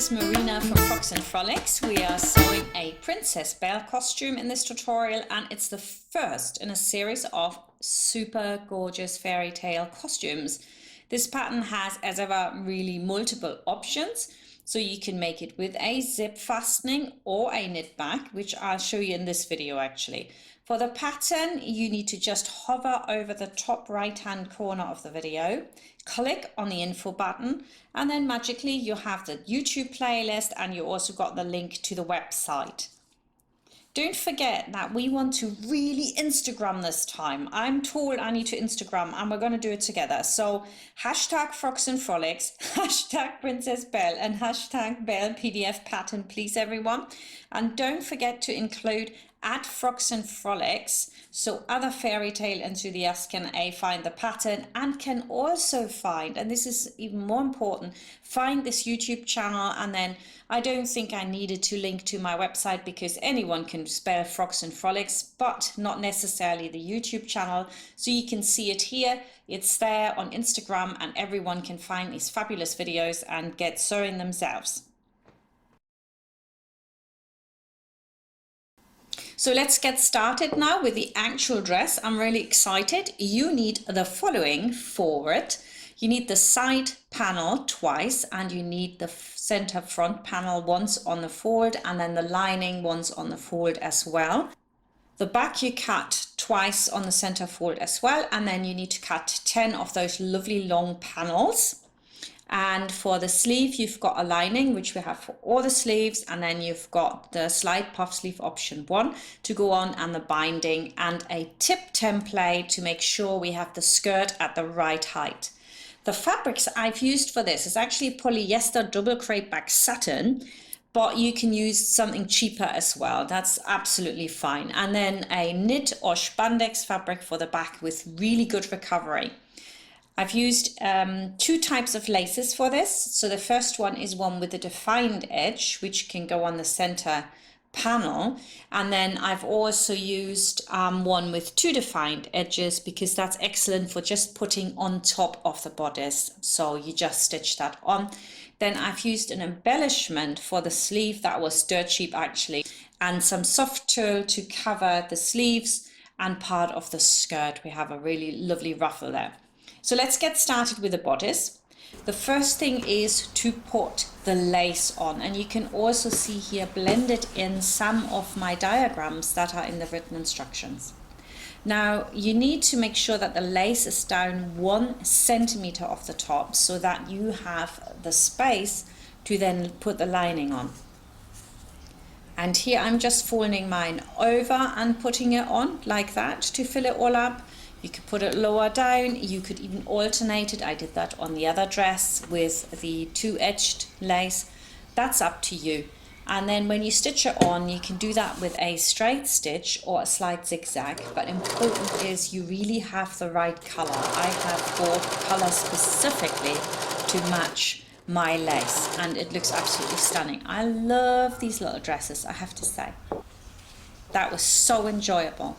is Marina from Frocks Frolics. We are sewing a Princess Belle costume in this tutorial, and it's the first in a series of super gorgeous fairy tale costumes. This pattern has, as ever, really multiple options. So you can make it with a zip fastening or a knit back, which I'll show you in this video actually. For the pattern, you need to just hover over the top right hand corner of the video, click on the info button, and then magically you have the YouTube playlist and you also got the link to the website. Don't forget that we want to really Instagram this time. I'm told I need to Instagram and we're going to do it together. So hashtag Frocks Frolics, hashtag Princess Belle, and hashtag Belle PDF pattern, please everyone. And don't forget to include @Frocks Frolics so other fairy tale enthusiasts can find the pattern and can also find, and this is even more important, find this YouTube channel. And then I don't think I needed to link to my website because anyone can spell Frocks Frolics, but not necessarily the YouTube channel. So you can see it here, it's there on Instagram, and everyone can find these fabulous videos and get sewing themselves. So let's get started now with the actual dress. I'm really excited. You need the following for it. You need the side panel twice, and you need the center front panel once on the fold, and then the lining once on the fold as well. The back you cut twice on the center fold as well, and then you need to cut 10 of those lovely long panels. And for the sleeve, you've got a lining, which we have for all the sleeves, and then you've got the slide puff sleeve option 1 to go on, and the binding, and a tip template to make sure we have the skirt at the right height. The fabrics I've used for this is actually polyester double crepe back satin, but you can use something cheaper as well. That's absolutely fine. And then a knit or spandex fabric for the back with really good recovery. I've used 2 types of laces for this. So the first one is one with a defined edge, which can go on the center panel. And then I've also used one with 2 defined edges because that's excellent for just putting on top of the bodice. So you just stitch that on. Then I've used an embellishment for the sleeve that was dirt cheap actually, and some soft tulle to cover the sleeves and part of the skirt. We have a really lovely ruffle there. So let's get started with the bodice. The first thing is to put the lace on, and you can also see here blended in some of my diagrams that are in the written instructions. Now you need to make sure that the lace is down 1 centimeter off the top so that you have the space to then put the lining on. And here I'm just folding mine over and putting it on like that to fill it all up. You could put it lower down, you could even alternate it. I did that on the other dress with the 2-edged lace. That's up to you. And then when you stitch it on, you can do that with a straight stitch or a slight zigzag. But important is you really have the right color. I have bought color specifically to match my lace, and it looks absolutely stunning. I love these little dresses, I have to say. That was so enjoyable.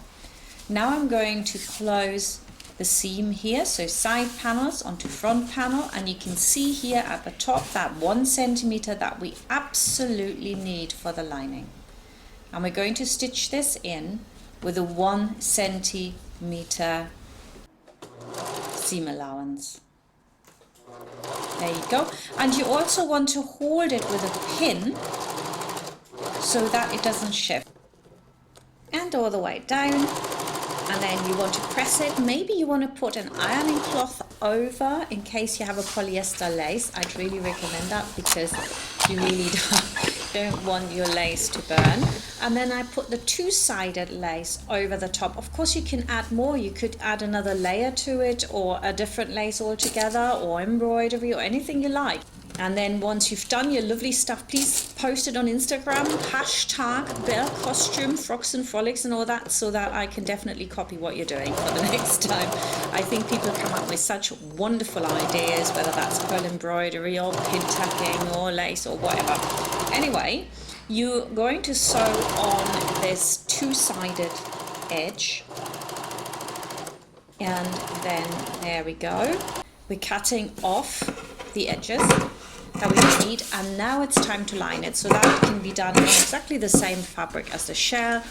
Now I'm going to close the seam here, so side panels onto front panel, and you can see here at the top that 1 centimeter that we absolutely need for the lining. And we're going to stitch this in with a 1 centimeter seam allowance. There you go. And you also want to hold it with a pin so that it doesn't shift. And all the way down. And then you want to press it. Maybe you want to put an ironing cloth over in case you have a polyester lace. I'd really recommend that because you really don't want your lace to burn. And then I put the 2-sided lace over the top. Of course you can add more. You could add another layer to it, or a different lace altogether, or embroidery, or anything you like. And then once you've done your lovely stuff, please post it on Instagram, hashtag Belle Costume, Frocks Frolics and all that, so that I can definitely copy what you're doing for the next time. I think people come up with such wonderful ideas, whether that's pearl embroidery or pin tacking or lace or whatever. Anyway, you're going to sew on this 2-sided edge. And then there we go. We're cutting off the edges. that we just need. And now it's time to line it. So that can be done on exactly the same fabric as the shell,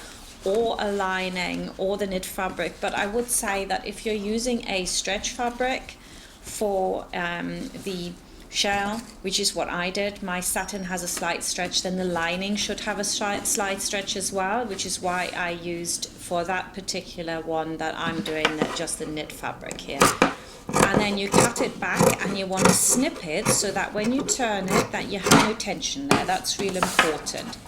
or a lining, or the knit fabric. But I would say that if you're using a stretch fabric for the shell, which is what I did, my satin has a slight stretch, then the lining should have a slight stretch as well, which is why I used for that particular one that I'm doing just the knit fabric here. And then you cut it back, and you want to snip it so that when you turn it, that you have no tension there. That's real important.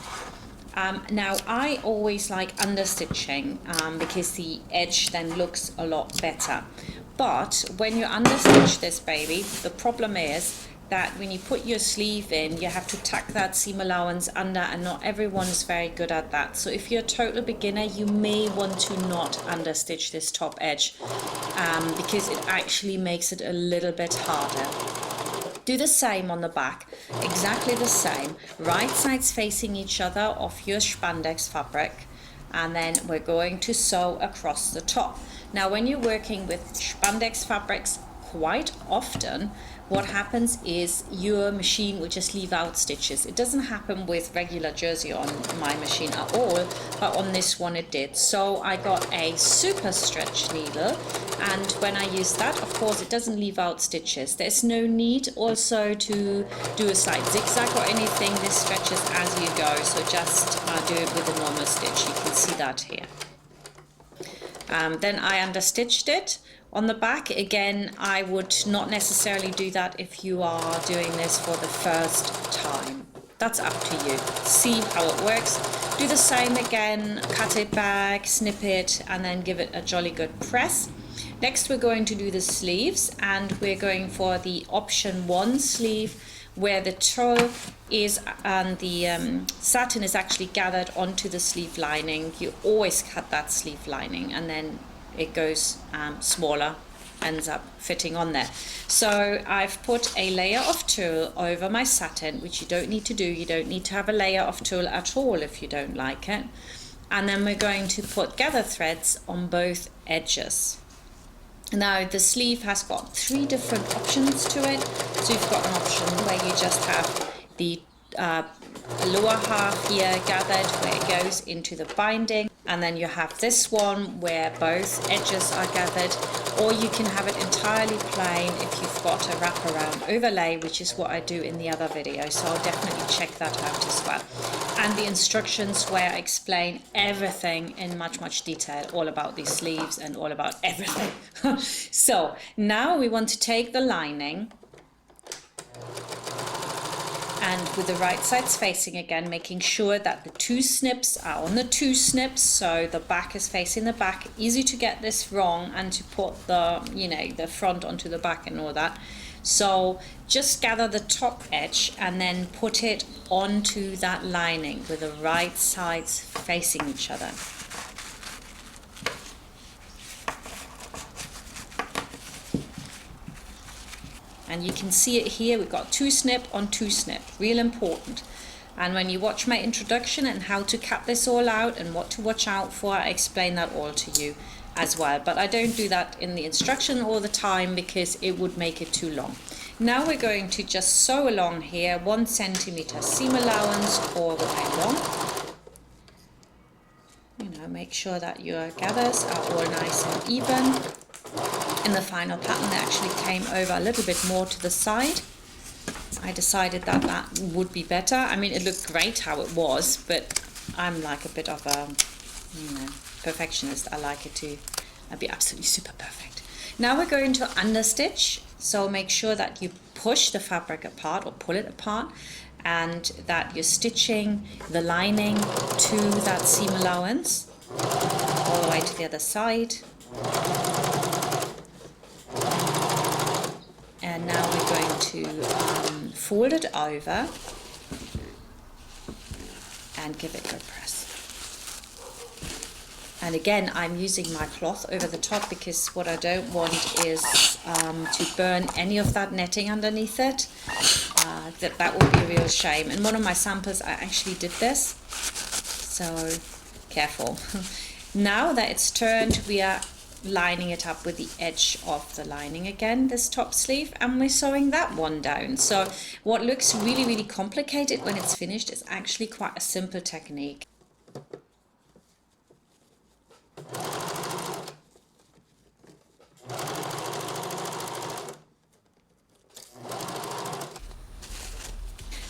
Now I always like understitching because the edge then looks a lot better. But when you understitch this baby, the problem is that when you put your sleeve in, you have to tuck that seam allowance under, and not everyone is very good at that. So if you're a total beginner, you may want to not understitch this top edge because it actually makes it a little bit harder. Do the same on the back, exactly the same, right sides facing each other of your spandex fabric, and then we're going to sew across the top. Now when you're working with spandex fabrics, quite often what happens is your machine will just leave out stitches. It doesn't happen with regular jersey on my machine at all, but on this one it did. So I got a super stretch needle, and when I use that, of course, it doesn't leave out stitches. There's no need also to do a slight zigzag or anything. This stretches as you go, so just do it with a normal stitch. You can see that here. Then I understitched it. On the back, again, I would not necessarily do that if you are doing this for the first time. That's up to you. See how it works. Do the same again, cut it back, snip it, and then give it a jolly good press. Next, we're going to do the sleeves, and we're going for the option 1 sleeve, where the tulle is and the satin is actually gathered onto the sleeve lining. You always cut that sleeve lining, and then it goes smaller, ends up fitting on there. So I've put a layer of tulle over my satin, which you don't need to do. You don't need to have a layer of tulle at all if you don't like it. And then we're going to put gather threads on both edges. Now the sleeve has got 3 different options to it. So you've got an option where you just have the lower half here gathered where it goes into the binding, and then you have this one where both edges are gathered, or you can have it entirely plain if you've got a wraparound overlay, which is what I do in the other video. So I'll definitely check that out as well. And the instructions where I explain everything in much detail, all about these sleeves and all about everything. So now we want to take the lining, and with the right sides facing again, making sure that the 2 snips are on the 2 snips, so the back is facing the back. Easy to get this wrong and to put the, you know, the front onto the back and all that. So just gather the top edge and then put it onto that lining with the right sides facing each other. And you can see it here, we've got 2 snip on 2 snip, real important. And when you watch my introduction and how to cut this all out and what to watch out for, I explain that all to you as well. But I don't do that in the instruction all the time because it would make it too long. Now we're going to just sew along here, 1 centimeter seam allowance all the way along. You know, make sure that your gathers are all nice and even. In the final pattern, they actually came over a little bit more to the side. I decided that that would be better. I mean, it looked great how it was, but I'm like a bit of a, you know, perfectionist. I like it to be absolutely super perfect. Now we're going to understitch. So make sure that you push the fabric apart or pull it apart, and that you're stitching the lining to that seam allowance all the way to the other side. And now we're going to fold it over and give it a good press. And again, I'm using my cloth over the top because what I don't want is to burn any of that netting underneath it. That would be a real shame. In one of my samples, I actually did this. So careful. Now that it's turned, we are lining it up with the edge of the lining again, this top sleeve, and we're sewing that one down. So what looks really, really complicated when it's finished is actually quite a simple technique.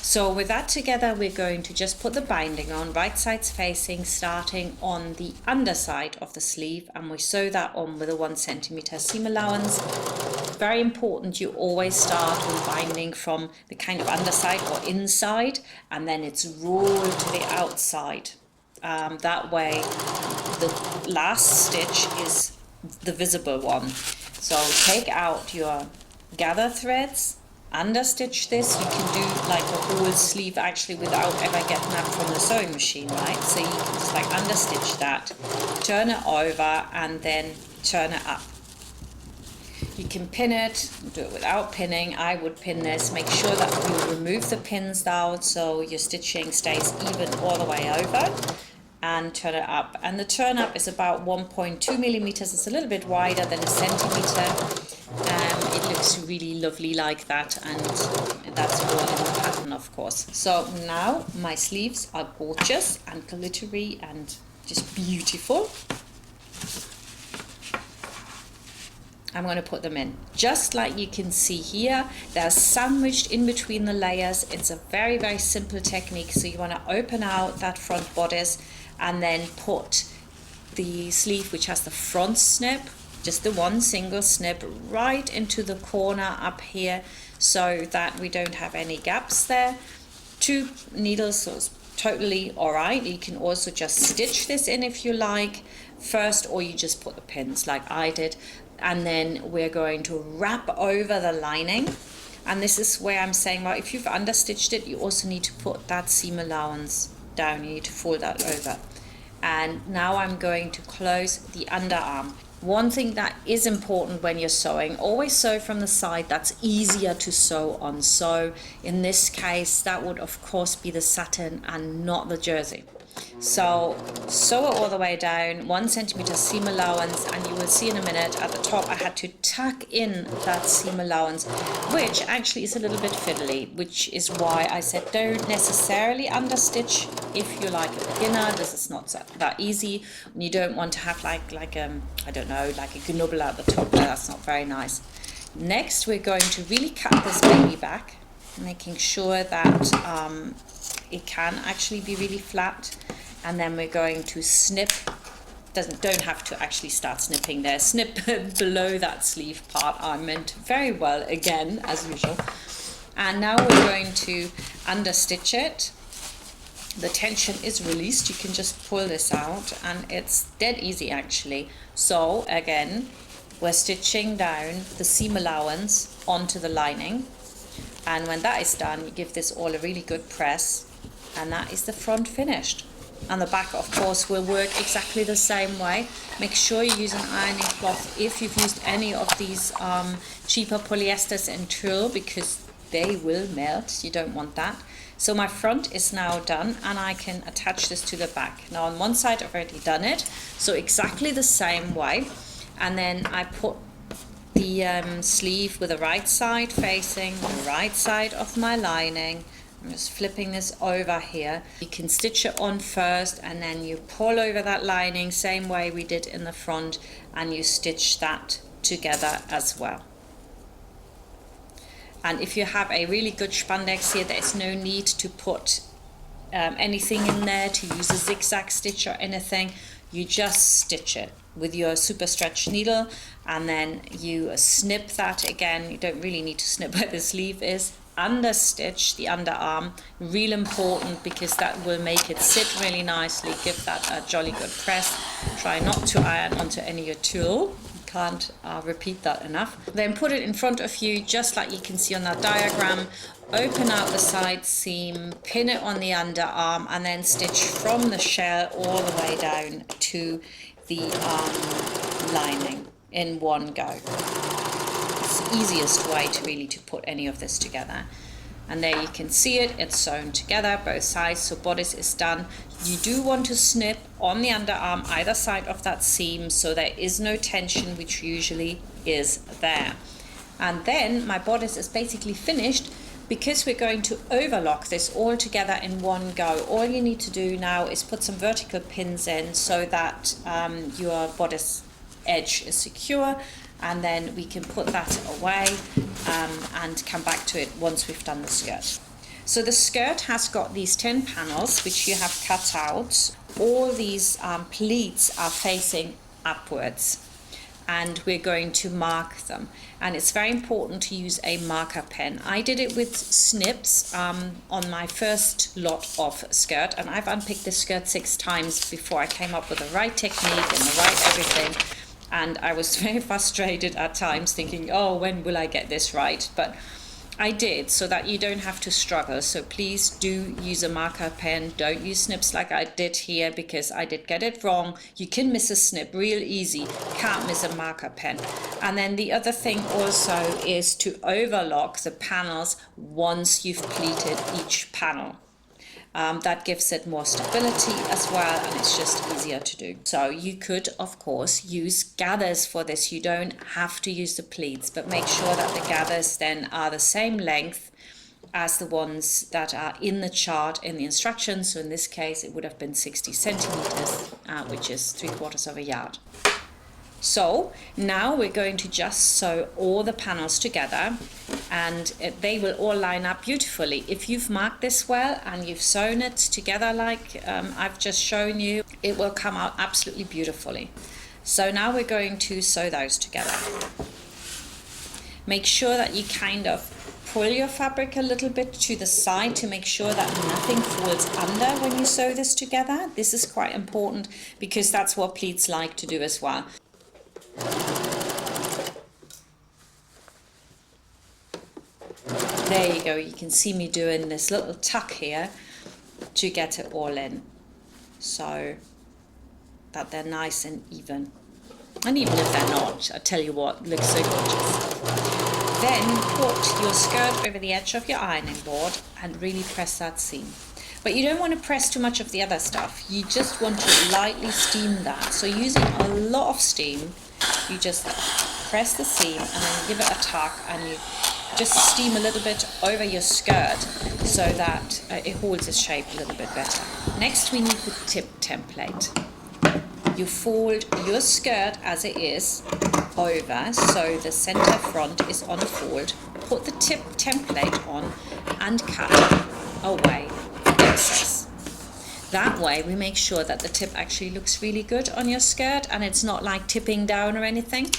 So with that together, we're going to just put the binding on, right sides facing, starting on the underside of the sleeve, and we sew that on with a 1 centimeter seam allowance. Very important, you always start with binding from the kind of underside or inside, and then it's rolled to the outside. That way the last stitch is the visible one. So take out your gather threads, understitch this. You can do like a whole sleeve actually without ever getting that from the sewing machine, right? So you can just like understitch that, turn it over, and then turn it up. You can pin it, do it without pinning. I would pin this. Make sure that you remove the pins out so your stitching stays even all the way over, and turn it up. And the turn up is about 1.2 millimeters. It's a little bit wider than a centimeter. It looks really lovely like that, and that's all in the pattern, of course. So now my sleeves are gorgeous and glittery and just beautiful. I'm going to put them in just like you can see here. They're sandwiched in between the layers. It's a very, very simple technique. So you want to open out that front bodice and then put the sleeve, which has the front snip, just the one single snip, right into the corner up here, so that we don't have any gaps there. 2 needles, so it's totally all right. You can also just stitch this in if you like first, or you just put the pins like I did. And then we're going to wrap over the lining. And this is where I'm saying, well, if you've understitched it, you also need to put that seam allowance down. You need to fold that over. And now I'm going to close the underarm. One thing that is important when you're sewing, always sew from the side that's easier to sew on. So in this case, that would of course be the satin and not the jersey. So sew it all the way down, 1 centimeter seam allowance, and you will see in a minute at the top I had to tuck in that seam allowance, which actually is a little bit fiddly, which is why I said don't necessarily understitch if you're like a beginner. This is not that easy, and you don't want to have like I don't know, like a gnubble at the top there. That's not very nice. Next we're going to really cut this baby back, making sure that it can actually be really flat, and then we're going to snip. Don't have to actually start snipping there. Snip below that sleeve part. I meant very well again, as usual. And now we're going to understitch it. The tension is released. You can just pull this out, and it's dead easy actually. So again, we're stitching down the seam allowance onto the lining, and when that is done, you give this all a really good press, and that is the front finished. And the back, of course, will work exactly the same way. Make sure you use an ironing cloth if you've used any of these cheaper polyesters in Tulle, because they will melt. You don't want that. So my front is now done, and I can attach this to the back. Now on one side I've already done it, so exactly the same way. And then I put the sleeve with the right side facing the right side of my lining. I'm just flipping this over here. You can stitch it on first, and then you pull over that lining, same way we did in the front, and you stitch that together as well. And if you have a really good spandex here, there's no need to put anything in there, to use a zigzag stitch or anything. You just stitch it with your super stretch needle, and then you snip that again. You don't really need to snip where the sleeve is. Understitch the underarm, real important, because that will make it sit really nicely. Give that a jolly good press. Try not to iron onto any of your tulle. Can't repeat that enough. Then put it in front of you, just like you can see on that diagram. Open out the side seam, pin it on the underarm, and then stitch from the shell all the way down to the lining in one go. It's the easiest way to put any of this together. And there you can see it, it's sewn together both sides, so bodice is done. You do want to snip on the underarm either side of that seam so there is no tension, which usually is there. And then my bodice is basically finished. Because we're going to overlock this all together in one go, all you need to do now is put some vertical pins in so that your bodice edge is secure, and then we can put that away and come back to it once we've done the skirt. So the skirt has got these 10 panels which you have cut out. All these pleats are facing upwards, and we're going to mark them, and it's very important to use a marker pen. I did it with snips on my first lot of skirt, and I've unpicked this skirt 6 times before I came up with the right technique and the right everything, and I was very frustrated at times thinking, oh, when will I get this right? But I did, so that you don't have to struggle. So please do use a marker pen. Don't use snips like I did here, because I did get it wrong. You can miss a snip real easy, can't miss a marker pen. And then the other thing also is to overlock the panels once you've pleated each panel. That gives it more stability as well, and it's just easier to do. So you could, of course, use gathers for this. You don't have to use the pleats, but make sure that the gathers then are the same length as the ones that are in the chart, in the instructions. So in this case, it would have been 60 centimeters, which is 3/4 of a yard. So now we're going to just sew all the panels together, and they will all line up beautifully. If you've marked this well and you've sewn it together like I've just shown you, it will come out absolutely beautifully. So now we're going to sew those together. Make sure that you kind of pull your fabric a little bit to the side to make sure that nothing falls under when you sew this together. This is quite important because that's what pleats like to do as well. There you go, you can see me doing this little tuck here to get it all in, so that they're nice and even. And even if they're not, I tell you what, looks so gorgeous. Then put your skirt over the edge of your ironing board and really press that seam. But you don't want to press too much of the other stuff, you just want to lightly steam that. So using a lot of steam, you just press the seam and then give it a tuck, and you just steam a little bit over your skirt so that it holds its shape a little bit better. Next we need the tip template. You fold your skirt as it is over, so the center front is on a fold. Put the tip template on and cut away the excess. That way we make sure that the tip actually looks really good on your skirt and it's not like tipping down or anything.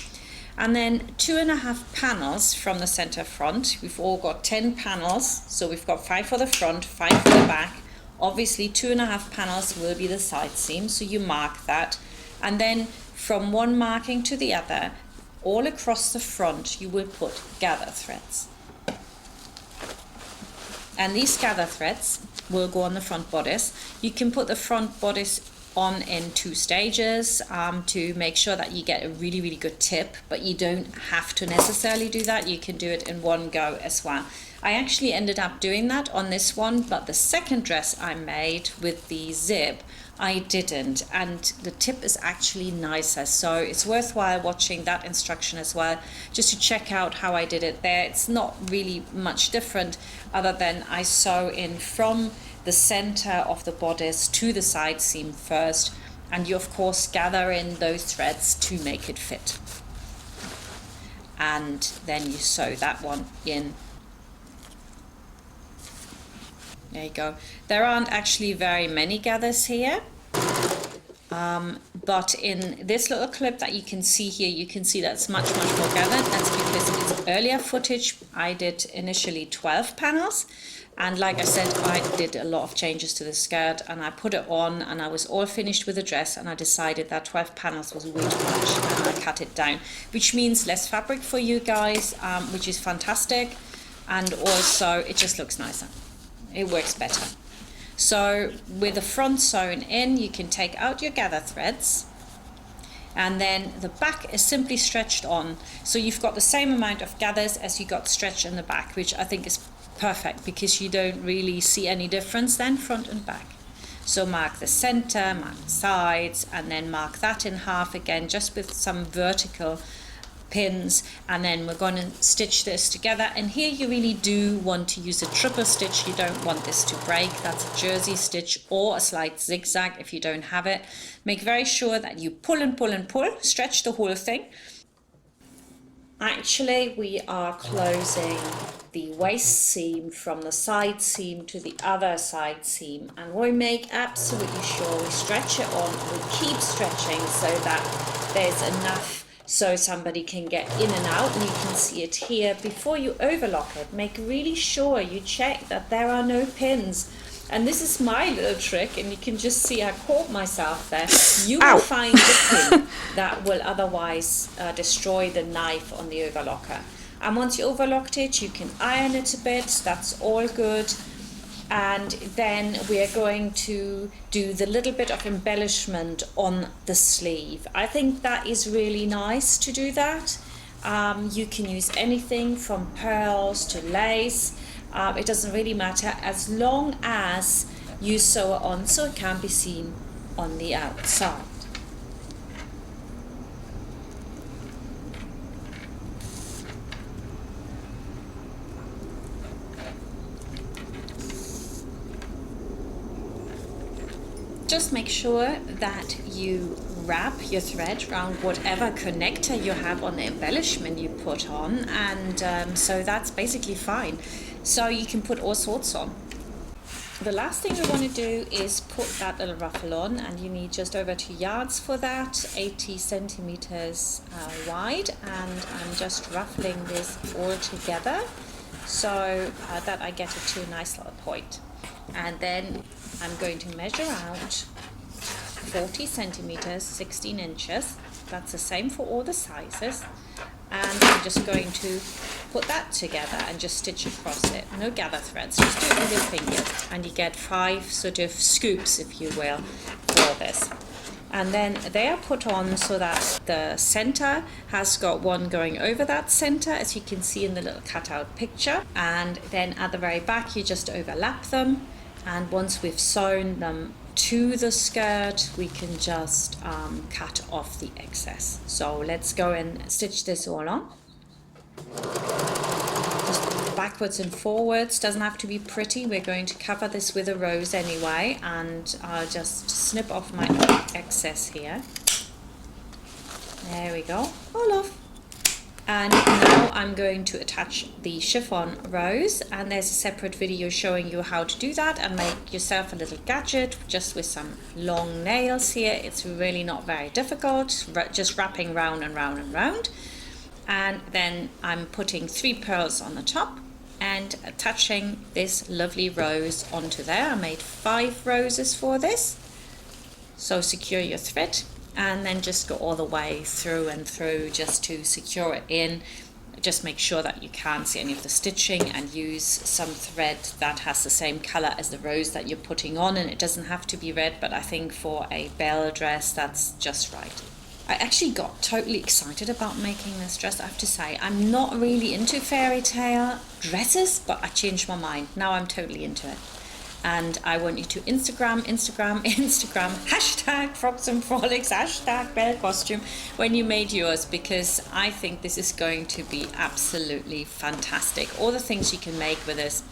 And then 2.5 panels from the center front. We've all got 10 panels, so we've got 5 for the front, 5 for the back. Obviously 2.5 panels will be the side seam, so you mark that. And then from one marking to the other, all across the front, you will put gather threads. And these gather threads will go on the front bodice. You can put the front bodice on in 2 stages to make sure that you get a really, really good tip, but you don't have to necessarily do that. You can do it in one go as well. I actually ended up doing that on this one, but the second dress I made with the zip, I didn't, and the tip is actually nicer, so it's worthwhile watching that instruction as well, just to check out how I did it there. It's not really much different other than I sew in from the center of the bodice to the side seam first, and you of course gather in those threads to make it fit, and then you sew that one in. There you go. There aren't actually very many gathers here, but in this little clip that you can see here, you can see that's much more gathered. That's because it's earlier footage. I did initially 12 panels, and like I said, I did a lot of changes to the skirt, and I put it on and I was all finished with the dress, and I decided that 12 panels was way too much and I cut it down, which means less fabric for you guys, which is fantastic, and also it just looks nicer. It works better. So with the front sewn in, you can take out your gather threads, and then the back is simply stretched on. So you've got the same amount of gathers as you got stretched in the back, which I think is perfect, because you don't really see any difference then front and back. So mark the center, mark the sides, and then mark that in half again, just with some vertical pins, and then we're going to stitch this together. And here you really do want to use a triple stitch. You don't want this to break. That's a jersey stitch or a slight zigzag if you don't have it. Make very sure that you pull and pull and pull, stretch the whole thing. Actually, we are closing the waist seam from the side seam to the other side seam, and we make absolutely sure we stretch it on. We keep stretching so that there's enough so somebody can get in and out, and you can see it here. Before you overlock it, make really sure you check that there are no pins. And this is my little trick, and you can just see I caught myself there. You will find the pin that will otherwise destroy the knife on the overlocker. And once you overlocked it, you can iron it a bit. That's all good. And then we are going to do the little bit of embellishment on the sleeve. I think that is really nice to do that. You can use anything from pearls to lace. It doesn't really matter, as long as you sew it on so it can be seen on the outside. Just make sure that you wrap your thread around whatever connector you have on the embellishment you put on, and so that's basically fine. So you can put all sorts on. The last thing we want to do is put that little ruffle on, and you need just over 2 yards for that, 80 centimeters wide, and I'm just ruffling this all together so that I get it to a nice little point. And then I'm going to measure out 40 centimeters, 16 inches. That's the same for all the sizes. And I'm just going to put that together and just stitch across it. No gather threads, just do it with your fingers. And you get 5 sort of scoops, if you will, for this. And then they are put on so that the center has got one going over that center, as you can see in the little cutout picture. And then at the very back, you just overlap them. And once we've sewn them to the skirt, we can just cut off the excess. So let's go and stitch this all on. Just backwards and forwards, doesn't have to be pretty. We're going to cover this with a rose anyway, and I'll just snip off my excess here. There we go, all off. And now I'm going to attach the chiffon rose, and there's a separate video showing you how to do that and make yourself a little gadget just with some long nails here. It's really not very difficult, just wrapping round and round and round. And then I'm putting 3 pearls on the top and attaching this lovely rose onto there. I made 5 roses for this. So secure your thread, and then just go all the way through and through just to secure it in. Just make sure that you can't see any of the stitching, and use some thread that has the same color as the rose that you're putting on, and it doesn't have to be red, but I think for a Belle dress that's just right. I actually got totally excited about making this dress. I have to say, I'm not really into fairy tale dresses, but I changed my mind. Now I'm totally into it. And I want you to Instagram, hashtag Frocks and Frolics, hashtag Belle Costume when you made yours, because I think this is going to be absolutely fantastic. All the things you can make with this,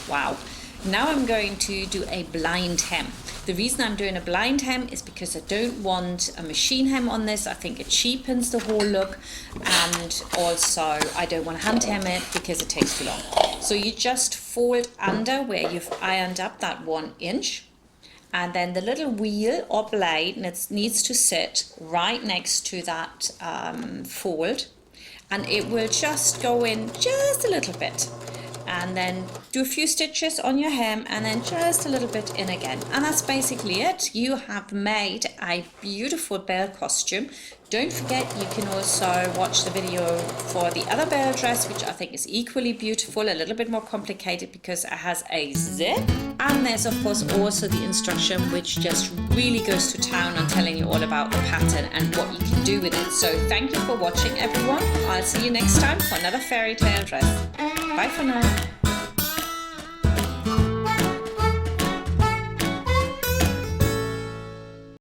wow. Now I'm going to do a blind hem. The reason I'm doing a blind hem is because I don't want a machine hem on this. I think it cheapens the whole look, and also I don't want to hand hem it because it takes too long. So you just fold under where you've ironed up that 1 inch, and then the little wheel or blade needs to sit right next to that fold, and it will just go in just a little bit. And then do a few stitches on your hem, and then just a little bit in again. And that's basically it. You have made a beautiful Belle costume. Don't forget, you can also watch the video for the other Belle dress, which I think is equally beautiful, a little bit more complicated because it has a zip. And there's of course also the instruction, which just really goes to town on telling you all about the pattern and what you can do with it. So thank you for watching, everyone. I'll see you next time for another fairy tale dress. Bye for now.